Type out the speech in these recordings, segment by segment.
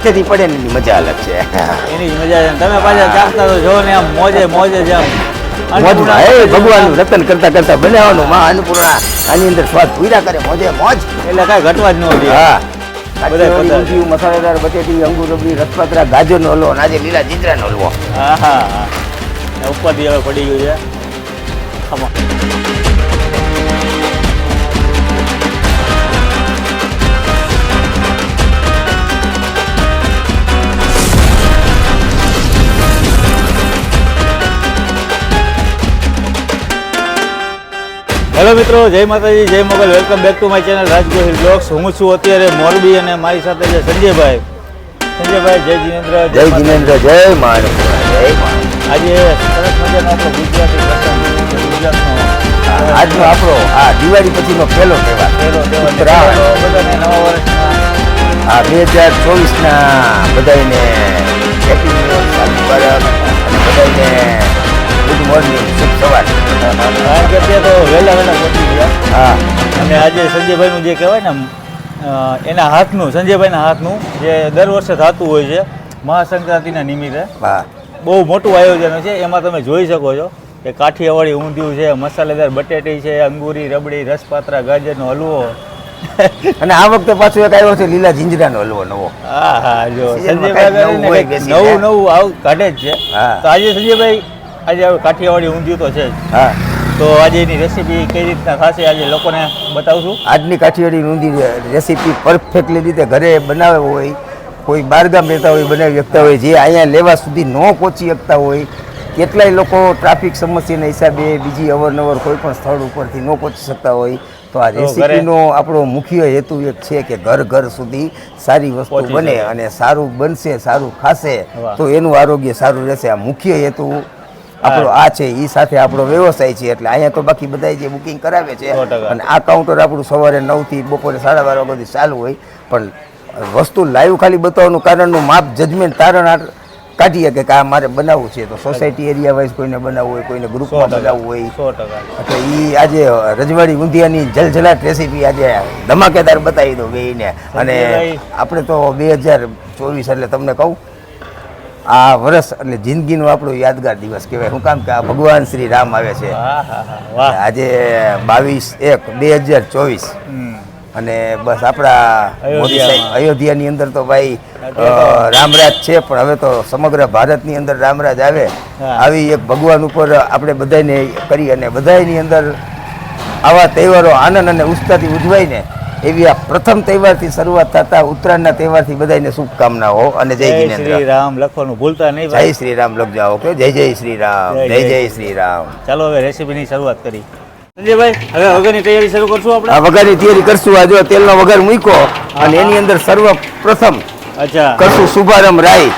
હાથેથી પડે ને એની મજા અલગ છે. એની જ મજા છે. તમે પાછા ચાખતા તો જો ને આમ મોજે મોજે જ આમ ભગવાનનું રતન કરતા કરતા બનાવવાનું માં અન્નપૂર્ણા આની અંદર સ્વાદ પૂરા કરે મોજે મોજ. એટલે કાંઈ ઘટવા જ ન દે. હા ઊંધિયું, મસાલેદાર બટેટી, અંગુર રબડી, રસપાત્રા, ગાજરનો હલવો અને આજે લીલા જીંજરાનો હલવો. હા હા ઉપરથી હવે પડી ગયું છે ખમણ. હેલો મિત્રો, જય માતાજી, જય Mogal. Welcome back to my channel Raj Gohil blogs. હું છું અત્યારે મોરબી અને મારી સાથે છે સંજયભાઈ. જય જિનેન્દ્ર. જય જિનેન્દ્ર, જય માન, જય માન. આજે સરસ મજાનો આપણો ગુજરાતી ગુજરાતનો આજનો આપણો આ દિવાળી પછીનો પહેલો તહેવાર બધાને નવા વર્ષના આ 2024ના બધાને હેપી ન્યુ યર, મુબારક અને બધાને ગુડ મોર્નિંગ, શુભ સવાર. કારણ કે તે તો વહેલા પહોંચી ગયા. હા, અને આજે સંજયભાઈનું જે કહેવાય ને એના હાથનું, સંજયભાઈના હાથનું જે દર વર્ષે થતું હોય છે મહાસંક્રાંતિના નિમિત્તે, હા, બહુ મોટું આયોજન છે. એમાં તમે જોઈ શકો છો કે કાઠિયાવાડી ઊંધિયું છે, મસાલેદાર બટેટી છે, અંગુરી રબડી, રસપાત્રા, ગાજરનો હલવો અને આ વખતે પાછું એક આવ્યો છે લીલા જીંજરાનો હલવો નવો. હા હા, જો સંજયભાઈ નવું આવું કાઢે જ છે. તો આજે સંજયભાઈ આજે કાઠિયાવાડી ઊંધિયું તો છે જ. હા, તો આજે એની રેસીપી કઈ રીતના થશે આજે લોકોને બતાવશું. આજની કાઠિયાવાડી ઊંધી રેસીપી પરફેક્ટલી રીતે ઘરે બનાવે હોય, કોઈ બહારગામ રહેતા હોય બનાવી શકતા હોય, જે અહીંયા લેવા સુધી ન પહોંચી શકતા હોય, કેટલાય લોકો ટ્રાફિક સમસ્યાના હિસાબે બીજી અવરનવર કોઈ પણ સ્થળ ઉપરથી ન પહોંચી શકતા હોય, તો આ રેસીપીનો આપણો મુખ્ય હેતુ એક છે કે ઘર ઘર સુધી સારી વસ્તુ બને અને સારું બનશે, સારું ખાશે તો એનું આરોગ્ય સારું રહેશે. આ મુખ્ય હેતુ આપણો આ છે. એ સાથે આપણો વ્યવસાય છે. એટલે અહીંયા તો બાકી બધા જે બુકિંગ કરાવે છે અને આ કાઉન્ટર આપણું સવારે 9 થી બપોરે 12:30 વાગ્યા સુધી ચાલુ હોય, પણ વસ્તુ લાઈવ ખાલી બતાવવાનું કારણનું માપ જજમેન્ટ તારણ કાઢીએ કે આ મારે બનાવવું છે તો સોસાયટી એરિયા વાઇઝ કોઈને બનાવવું હોય, કોઈને ગ્રુપમાં બનાવવું હોય. એટલે એ આજે રજવાડી ઊંધિયાની જલજલાટ રેસીપી આજે ધમાકેદાર બતાવી દો બેયને. અને આપણે તો 2024 એટલે તમને કહું આ વર્ષ એટલે જિંદગીનો આપણો યાદગાર દિવસ કહેવાય. શું કામ કે આ ભગવાન શ્રી રામ આવે છે આજે 22/1/2024 અને બસ આપણા મોદી સાહેબ અયોધ્યાની અંદર તો ભાઈ રામરાજ છે, પણ હવે તો સમગ્ર ભારતની અંદર રામરાજ આવે. આવી એક ભગવાન ઉપર આપણે બધાને કરી અને બધાની અંદર આવા તહેવારો આનંદ અને ઉત્સાહથી ઉજવાય ને એવી આ પ્રથમ તહેવારથી શરૂઆત થતા ઉત્તરાયણના તહેવારથી બધાને શુભકામનાઓ. અને જય જિનેન્દ્ર. શ્રી રામ લખવાનું ભૂલતા નહીં. જય શ્રી રામ લખજો. ઓકે, જય જય શ્રી રામ, જય જય શ્રી રામ. ચાલો હવે રેસીપીની શરૂઆત કરી. સંજયભાઈ, હવે વઘારની તૈયારી શરૂ કરશું આપણે. આ વઘારની તૈયારી કરશું. આ જો તેલનો વઘાર મૂક્યો અને એની અંદર સર્વપ્રથમ કરશું શુભારંભ રાઈ.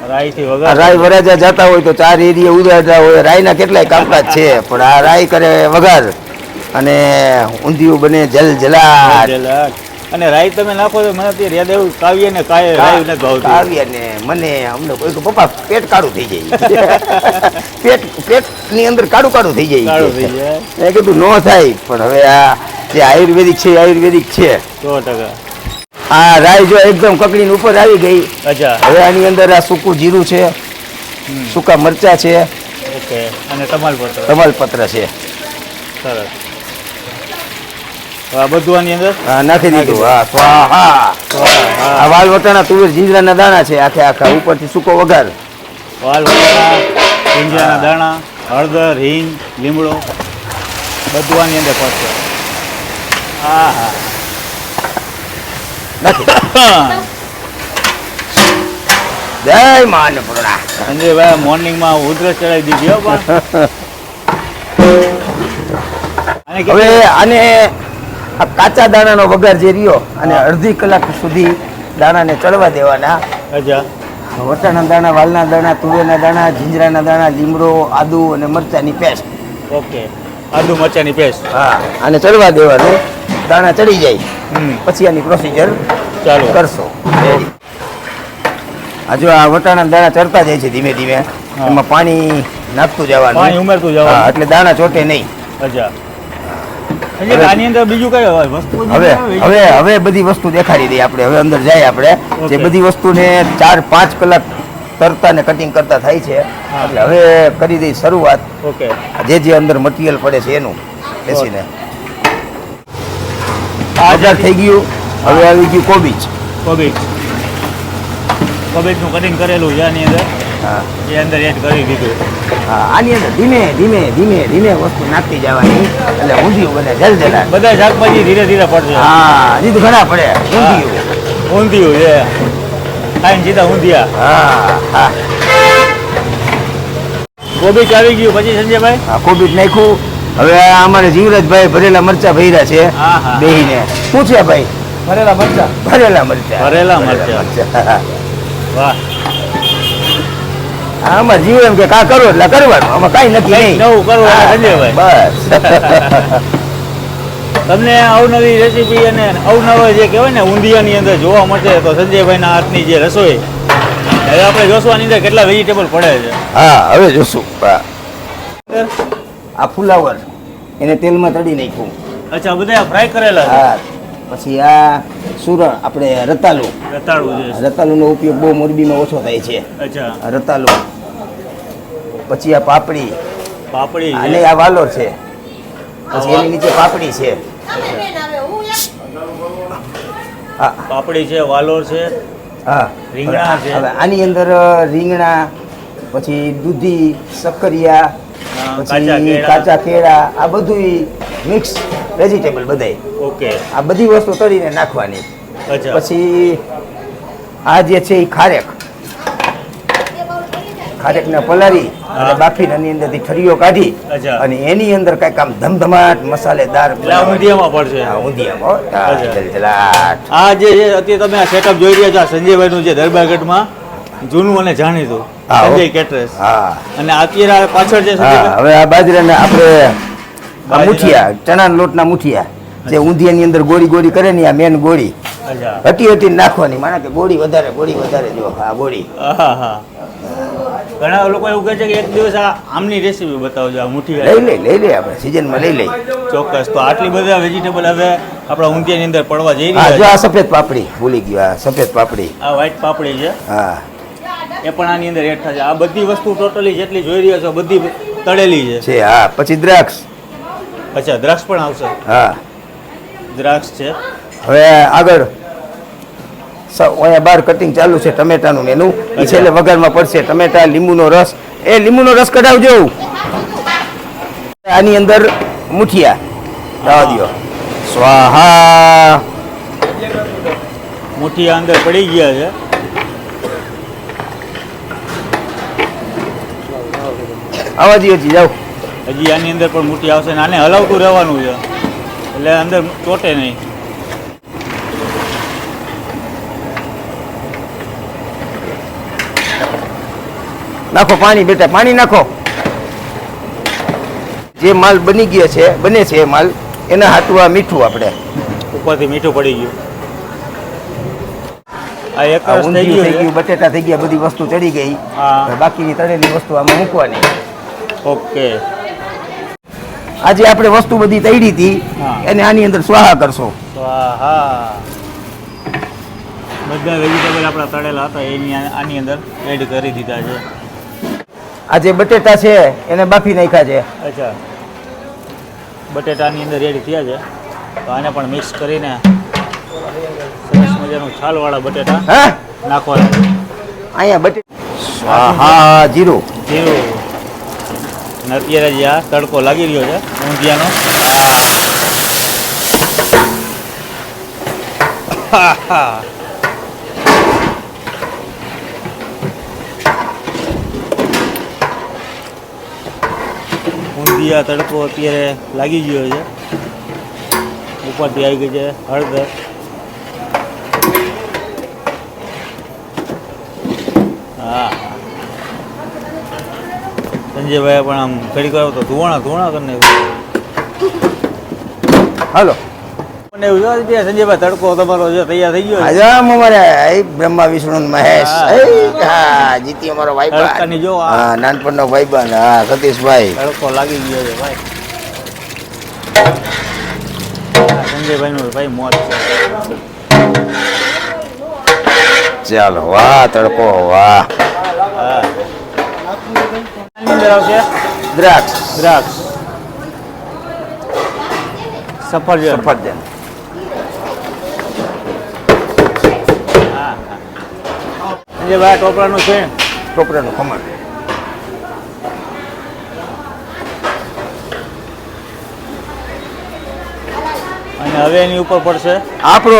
રાઈથી વઘાર. રાઈ વરાજા જતા હોય તો 4 એરિયા ઉદારતા હોય. રાઈના કેટલાય કામકાજ છે, પણ આ રાઈ કરે વઘાર અને ઊંધિયું બને જલજલાટ. અને રાઈ તમે નાખો તો મને અત્યારે યાદ આવ્યું કાવ્ય ને રાઈ ને કાવ્ય ને મને અમને કોઈ કે પપ્પા પેટ કાળું થઈ જાય પેટની અંદર કાળું થઈ જાય. મેં કીધું ન થાય, પણ હવે આ જે આયુર્વેદિક છે આયુર્વેદિક છે 100%. આ રાઈ જો એકદમ કકડીની ઉપર આવી ગઈ. હવે આની અંદર આ સૂકું જીરું છે, સૂકા મરચા છે, ઓકે, અને તમાલપત્ર છે. સરસ. આ બધું આની અંદર નાખી દીધું. હા, સ્વાહા. આ વાલ વટાણા તુવેર જીંજરાના દાણા છે આખા ઉપરથી સૂકો વઘાર. વાલ વટાણા, જીંજરાના દાણા, હળદર, હિંગ, લીમડો બધું આની અંદર પડશે. હા હા, જય માન પૂર્ણા. સંજયભાઈ મોર્નિંગમાં ઉધરસ ચડાવી દીધી હો. હવે આને આ કાચા દાણાનો વઘાર જે રહ્યો અને અડધી કલાક સુધી દાણાને ચડવા દેવાના. વટાણા દાણા, વાલના દાણા, તુવેરના દાણા, જીંજરાના દાણા, લીમડો, આદુ અને મરચાની પેસ્ટ. ઓકે, આદુ મરચાની પેસ્ટ. હા, આને ચડવા દેવાનું. દાણા ચડી જાય પછી આની પ્રોસિજર ચાલુ કરશો. આ જો આ વટાણા દાણા ચડતા જાય છે ધીમે ધીમે, એમાં પાણી નાખતું જવાનું, પાણી ઉમેરતું જવાનું, એટલે દાણા ચોટે નહીં. સંજયભાઈ, આની અંદર બીજું કઈ વસ્તુ જે હવે આવે? હવે હવે બધી વસ્તુ દેખાડી દઈએ આપણે. હવે અંદર જાય આપણે. જે Okay. બધી વસ્તુને 4-5 કલાક તરતા ને કટિંગ કરતા થાય છે. હા. એટલે હવે કરી દઈ શરૂઆત. ઓકે. જે અંદર મટીરિયલ પડે છે એનું બેસીને. આ વઘાર થઈ ગયું. હવે આવી ગયું કોબીજ. કોબીજ. કોબીજનું કટિંગ કરેલું છે આની અંદર. હા એ અંદર એડ કરી દીધું. હા, આની અંદર ધીમે ધીમે ધીમે ધીમે વસ્તુ નાખતી જવાની એટલે ઊંધિયું બને જલજલા. બધા શાકભાજી ધીરે ધીરે પડશે. હા, હજી તો ઘણા પડે ઊંધિયું. ઊંધિયું છે. ખાઈને સીધા ઊંધિયા. હા હા કોબીજ આવી ગયું પછી સંજયભાઈ. હા, કોબીજ નાખ્યું. હવે આ અમારે જીવરાજભાઈ ભરેલા મરચા ભર્યા છે હા, હા. બેહીને. પૂછ્યા ભાઈ ભરેલા મરચા. ભરેલા મરચા. ભરેલા મરચાં. મરચાં. વાહ. આમાં જીવ એમ કે કા કરો એટલે કરવાનું, આમાં કાંઈ નક્કી કંઈક નહીં. નવું કરવું એટલે હા, સંજયભાઈ. બસ તમને અવનવી રેસીપી અને અવનવા જે કહેવાય ને ઊંધિયાની અંદર જોવા મળશે તો સંજયભાઈના હાથની જે રસોઈ હવે આપણે જોશું આની અંદર કેટલા વેજીટેબલ પડે છે. હા, હવે જોશું. હા. આ ફુલાવર એને તેલમાં તળી નાખ્યું. અચ્છા, બધા ફ્રાય કરેલા છે. હા, પછી આ સુરણ આપણે રતાલું. રતાળું છે. રતાલુંનો ઉપયોગ બહુ મોરબીમાં ઓછો થાય છે. અચ્છા, આ રતાલું. પછી આ પાપડી. પાપડી અને છે. આ વાલોર છે. પછી એની નીચે પાપડી છે. હા પાપડી છે, વાલોર છે. હા. રીંગણા છે. હવે આની અંદર રીંગણા, પછી દૂધી, સક્કરિયા, કાચા પછી કેળા. કાચા કેળા, આ બધું મિક્સ વેજીટેબલ બધાય. ઓકે. આ બધી વસ્તુ તળીને નાખવાની. અચ્છા. પછી આ જે છે એ ખારેક. ખારેકને પલાળી અને હા. બાફીને એની અંદરથી ઠરીઓ કાઢી અચ્છા. અને એની અંદર કાંઈક આમ ધમધમાટ મસાલેદાર એટલે આ ઊંધિયામાં પડશે. હા, ઊંધિયામાં હો. હા, અચ્છા. જલજલાટ. આ જે છે અત્યારે તમે આ સેટઅપ જોઈ રહ્યા છો આ સંજયભાઈનું છે દરબારગઢમાં જૂનું અને જાણીતું હા, હો. સંજય કેટરર્સ. હા અને અત્યારે આ પાછળ છે હા, સંજયભાઈ હવે આ બાજરાના આપણે આ બાજરા. મુઠિયા, ચણાના લોટના મુઠિયા જે ઊંધિયાની અંદર ગોળી ગોળી કરે ને આ મેન ગોળી અચ્છા. હટી હટી નાખવાની. માના કે ગોળી વધારે જો આ ગોળી. હા, હા. ઘણા લોકો એવું કહે છે કે એક દિવસ આ આમની રેસીપી બતાવજો આ મુઠ્ઠી લઈ લે આપણે સિઝનમાં લઈ લઈ. ચોક્કસ. તો આટલી બધા વેજીટેબલ હવે આપણા ઊંધિયાની અંદર પડવા જઈ હા, જો રહ્યા આ છે. સફેદ પાપડી ભૂલી ગયો. આ સફેદ પાપડી. આ વ્હાઈટ પાપડી છે હા એ પણ આની અંદર એડ થશે. આ બધી વસ્તુ ટોટલી જેટલી જોઈ રહ્યા છો બધી તળેલી છે. છે. હા, પછી દ્રાક્ષ. અચ્છા, દ્રાક્ષ પણ આવશે. હા, દ્રાક્ષ છે. હવે આગળ અહીંયા બાર કટિંગ ચાલુ છે ટમેટાનું ને એનું. એ છેલ્લે વઘારમાં પડશે. ટમેટા, લીંબુનો રસ. એ લીંબુનો રસ કઢાવજો. આની અંદર મુઠિયા જવા દો. સ્વાહા. મુઠ્ઠી અંદર પડી ગયા છે. આવા દો હજી જાઓ. હજી આની અંદર પણ મુઠ્ઠી આવશે ને આને હલાવતું રહેવાનું છે એટલે અંદર ચોટે નહીં. નાખો પાણી બેટા, પાણી નાખો. જે માલ બની ગયા છે બને છે એ માલ એના હાટું આ મીઠું આપણે ઉપરથી મીઠું પડી ગયું. આ એક આ રસ થઈ ઊંધિયું થઈ ગયું ગયું, બટેટા થઈ ગયા, બધી વસ્તુ ચડી ગઈ. હા. હવે બાકીની તળેલી વસ્તુ આમાં મૂકવાની. ઓકે. આજે આપણે વસ્તુ બધી તળી હતી હા. એને આની અંદર સ્વાહા કરશો. સ્વાહા. બધા વેજીટેબલ આપણા તળેલા હતા એની આની અંદર એડ કરી દીધા છે. આ જે બટેટા છે એને બાફી નાખ્યા છે. અચ્છા, બટેટાની અંદર રેડી થયા છે તો આને પણ મિક્સ કરીને સરસ મજાનું છાલવાળા બટેટા હા, નાખવાના છે. અહીંયા બટેટા સ્વાહા જીરું. જીરું. અને અત્યારે જે આ તડકો લાગી રહ્યો છે ઊંધિયાનો હા હા. ઊંધિયા તડકો અત્યારે લાગી ગયો છે. ઉપરથી આવી ગઈ છે હળદર. હા, સંજયભાઈ પણ આમ ઘડી કરો તો ધુવાણા કરીને હાલો મને એવું જોવા દે સંજયભાઈ તડકો તમારો જો તૈયાર થઈ ગયો છે. આજે આમ અમારે એ બ્રહ્મા વિષ્ણુ ને મહેશ. હા. એ, હા, જીતી અમારો ભાઈબંધ. તડકાની જો આ હા, નાનપણનો ભાઈબંધ. હા, સતીશભાઈ. તડકો લાગી ગયો છે ભાઈ. સંજયભાઈનું ભાઈ મોજ છે. ચાલો વાહ તડકો વાહ. હા. આની અંદર આવશે દ્રાક્ષ દ્રાક્ષ, સફરજન. સફરજન હા. સંજયભાઈ ટોપરાનું છે. ટોપરાનું ખમણ. અને હવે એની ઉપર પડશે આપણો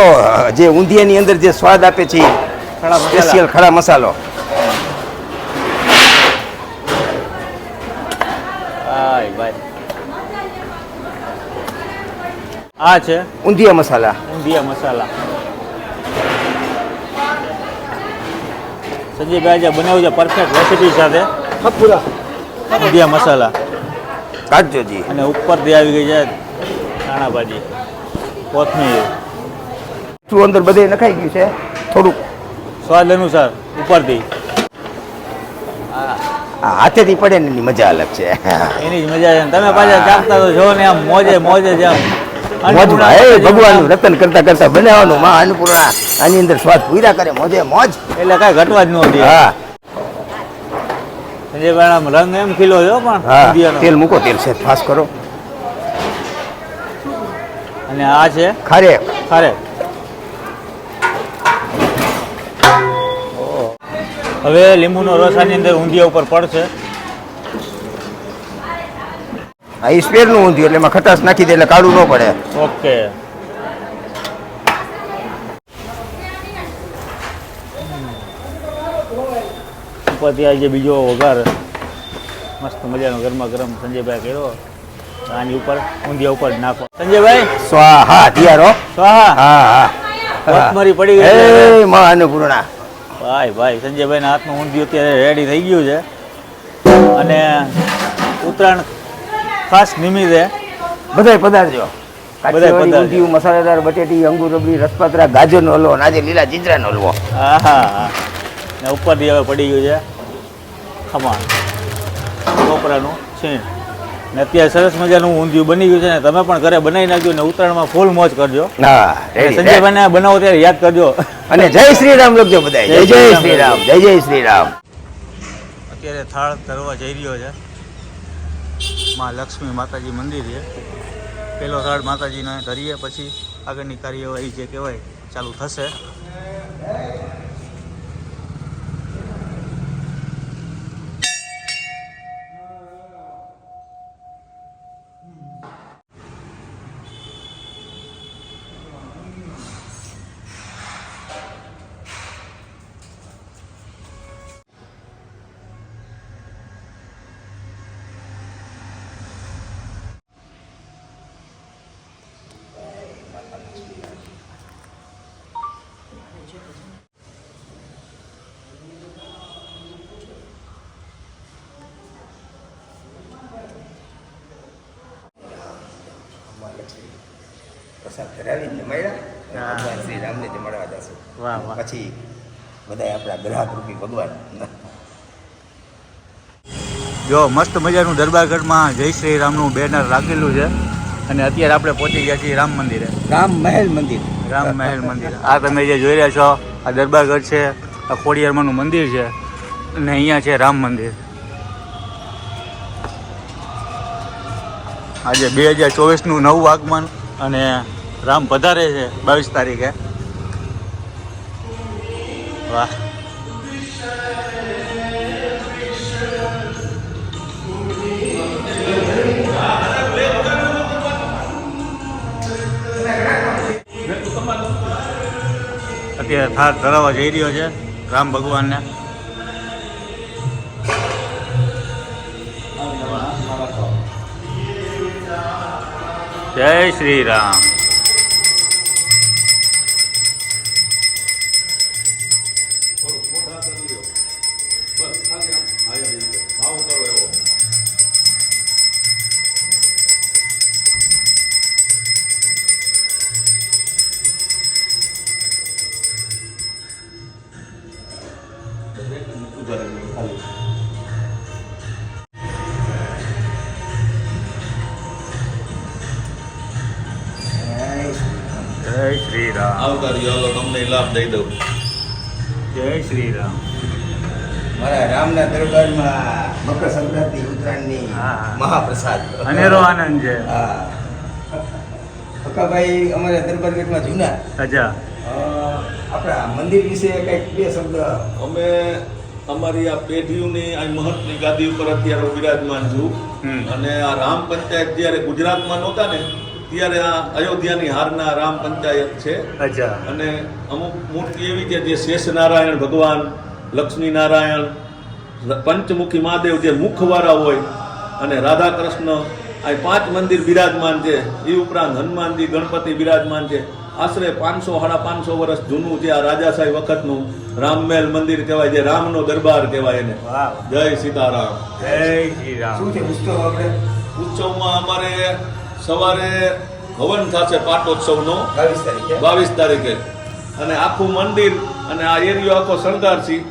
જે ઊંધિયાની અંદર જે સ્વાદ આપે છે ખડા મસાલા. સ્પેશિયલ ખડા મસાલો. હાય ભાઈ. આ છે ઊંધિયા મસાલા. ઊંધિયા મસાલા. સંજયભાઈ જે બનાવ્યું છે પરફેક્ટ રેસીપી સાથે ઊંધિયા મસાલા. કાઢજો જી. અને ઉપરથી આવી ગઈ છે ધાણા ભાજી, કોથમીર, શું અંદર બધે નખાઈ ગયું છે થોડુંક. સ્વાદ અનુસાર ઉપરથી. આ હાથેથી પડે ને એની મજા અલગ છે. એની જ મજા છે. તમે પાછા ચાખતા તો જો ને આમ મોજે મોજે જ આમ મોજમાં હે ભગવાનનું રતન કરતા કરતા બનાવવાનું. માં અન્નપૂર્ણા આની અંદર સ્વાદ પૂરા કરે મોજે મોજ. એટલે કાંઈ ઘટવા જ ન દે. હા સંજયભાઈ આમ રંગ એમ ખીલો છે પણ હા ઊંધિયાનો. તેલ મૂકો, તેલ છે ફાસ કરો. અને આ છે ખારે ખારેક. ઓહ. હવે લીંબુનો રસ આની અંદર ઊંધિયા ઉપર પડશે. આ ઈ સ્પેરનું ઊંધિયું એટલે એમાં ખટાશ નાખી દે એટલે કાળું ન પડે. ઓકે. ઉપરથી આજે બીજો વઘાર મસ્ત મજાનો ગરમા ગરમ સંજયભાઈ કર્યો. આની ઉપર ઊંધિયા ઉપર નાખો સંજયભાઈ. સ્વાહા તૈયાર હો. સ્વાહા. હા હા કોથમરી પડી ગઈ છે. એ માં અન્નપૂર્ણા. ભાઈ ભાઈ સંજયભાઈના હાથનું ઊંધિયું અત્યારે રેડી થઈ ગયું છે. અને ઉત્તરાયણ ખાસ નિમિત્તે બધાય પધારજો. બધાય કાઠિયાવાડી પધારજો. ઊંધિયું, મસાલેદાર બટેટી, અંગુર રબડી, રસપાતરા, ગાજરનો હલવો અને આજે લીલા જીંજરાનો હલવો. હા હા. ને ઉપરથી હવે પડી ગયું છે ખમણ, કોપરાનું છીણ. ને અત્યારે સરસ મજાનું ઊંધિયું બની ગયું છે ને તમે પણ ઘરે બનાવી નાખજો ને ઉત્તરાયણમાં ફૂલ મોજ કરજો. હા અને ready. સંજયભાઈને બનાવો ત્યારે યાદ કરજો. અને જય શ્રી રામ લખજો બધાય. જય જય શ્રી રામ, જય જય શ્રી રામ. અત્યારે થાળ ધરવા જઈ રહ્યો છે. માં લક્ષ્મી માતાજી મંદિર છે. પહેલો થાળ માતાજીને ધરીએ પછી આગળની કાર્યવાહી જે કહેવાય ચાલુ થશે. પ્રસાદ ધરાવીને જમાડ્યા. હા. ભગવાન શ્રી રામને જમાડવા જશું. વાહ વાહ. પછી બધાય આપણા ગ્રાહક રૂપી ભગવાન. જો મસ્ત મજાનું દરબારગઢમાં જય શ્રી રામનું બેનર રાખેલું છે. અને અત્યારે આપણે પહોંચી ગયા છીએ રામ મંદિરે. રામ મહેલ મંદિર. રામ મહેલ મંદિર. આ તમે જે જોઈ રહ્યા છો આ દરબારગઢ છે, આ ખોડિયારમાંનું મંદિર છે અને અહીંયા છે રામ મંદિર. આજે 2024નું નવું આગમન અને રામ પધારે છે 22 તારીખે. વાહ. અત્યારે થાળ ધરાવવા જઈ રહ્યો છે રામ ભગવાનને. જય શ્રી રામ. રામ આવતા રહ્યો હાલો તમને લાભ દઈ દઉં. જય શ્રી રામ. મારા રામના દરબારમાં મકર સંક્રાંતિ ઉત્તરાયણની હા. મહાપ્રસાદ અનેરો આનંદ છે. હા અકાભાઈ અમારા દરબાર ગેટમાં જૂના અચ્છા. આપણા મંદિર વિશે કંઈક બે શબ્દ. અમે અમારી આ પેઢીઓની આ મહત્વની ગાદી ઉપર અત્યારે હું બિરાજમાન છું. અને આ રામ પંચાયત જ્યારે ગુજરાતમાં નહોતા ને ત્યારે આ અયોધ્યાની હારના રામ પંચાયત છે. અચ્છા. અને અમુક મૂર્તિ એવી છે જે શેષનારાયણ ભગવાન, લક્ષ્મી નારાયણ, પંચમુખી મહાદેવ જે મુખવાળા હોય, અને રાધા કૃષ્ણ, આ 5 મંદિર બિરાજમાન છે. એ ઉપરાંત હનુમાનજી, ગણપતિ બિરાજમાન છે. આશરે 500-550 વર્ષ જૂનું છે આ રાજાશાહી વખતનું રામમેલ મંદિર કહેવાય, જે રામનો દરબાર કહેવાય એને. વાહ. જય સીતારામ. જય શ્રી રામ. શું છે ઉત્સવ આપણે ઉત્સવમાં અમારે સવારે હવન થશે પાટોત્સવનો 22 તારીખે 22 તારીખે, અને આખું મંદિર અને આ એરિયો આખો શણગારશી.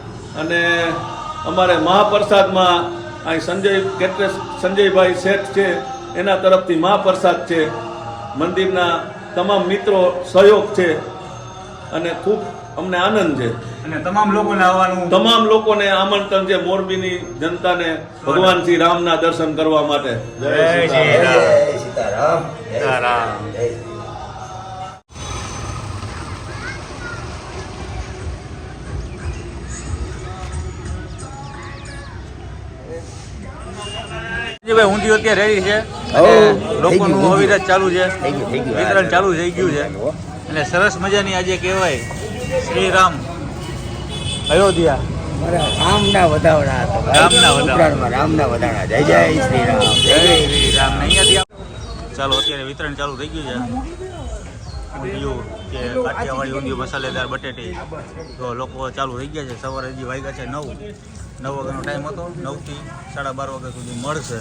અને અમારે મહાપ્રસાદમાં અહીં સંજયભાઈ શેઠ છે, એના તરફથી મહાપ્રસાદ છે. મંદિરના તમામ મિત્રો સહયોગ છે અને ખૂબ અમને આનંદ છે. અને તમામ લોકોને આવવાનું. તમામ લોકોને આમંત્રણ છે, મોરબીની જનતાને ભગવાન શ્રી રામના દર્શન કરવા માટે. જય શ્રી જય રામ. સીતારામ. જય સીતારામ. જય શ્રી રામ. ભાઈ ઊંધિયું અત્યારે રેડી છે હઉ, અને લોકોનું થઈ ગયું, અવિરત ચાલુ છે, થઈ ગયું. વિતરણ ચાલુ થઈ ગયું છે. અને સરસ મજાની આજે કહેવાય શ્રી રામ અયોધ્યા. મારા રામના વધાવડા હતા ભાઈ. રામના વધાવડા. ઉત્તરાયણમાં રામના વધાવડા. જય જય શ્રી રામ. જય શ્રી રામ. ને અહીંયાથી ચાલો અત્યારે વિતરણ ચાલુ થઈ ગયું છે. ઊંધિયું કે કાઠિયાવાડી ઊંધિયું, મસાલેદાર બટેટી, તો લોકો ચાલુ થઈ ગયા છે. સવારે હજી વાગ્યા છે 9 વાગ્યાનો ટાઈમ હતો. 9 થી 12:30 વાગ્યા સુધી મળશે.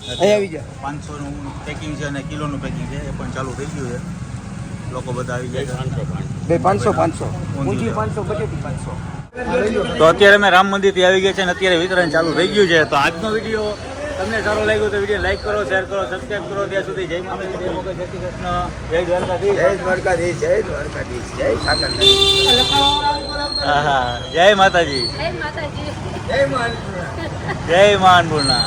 અહીં આવી જા. 500નું પેકિંગ છે અને કિલોનું પેકિંગ છે, એ પણ ચાલુ થઈ ગયું છે. લોકો બધા આવી જાય છે. બે 500 ઊંધિયું 500 બટેટી 500. તો અત્યારે અમે રામ મંદિરથી આવી ગયા છે અને અત્યારે વિતરણ ચાલુ થઈ ગયું છે. તો આજનો વિડીયો તમને સારો લાગ્યો તો વિડીયો લાઈક કરો, શેર કરો, સબસ્ક્રાઈબ કરો. ત્યાં સુધી જય માતાજી, જય મોગલ, જય શ્રી કૃષ્ણ, જય દ્વારકાધીશ. જય દ્વારકાધીશ. જય દ્વારકાધીશ. જય ઠાકર. હા, જય માતાજી, જય માતાજી. જય મહાન. જય મા અન્નપૂર્ણા.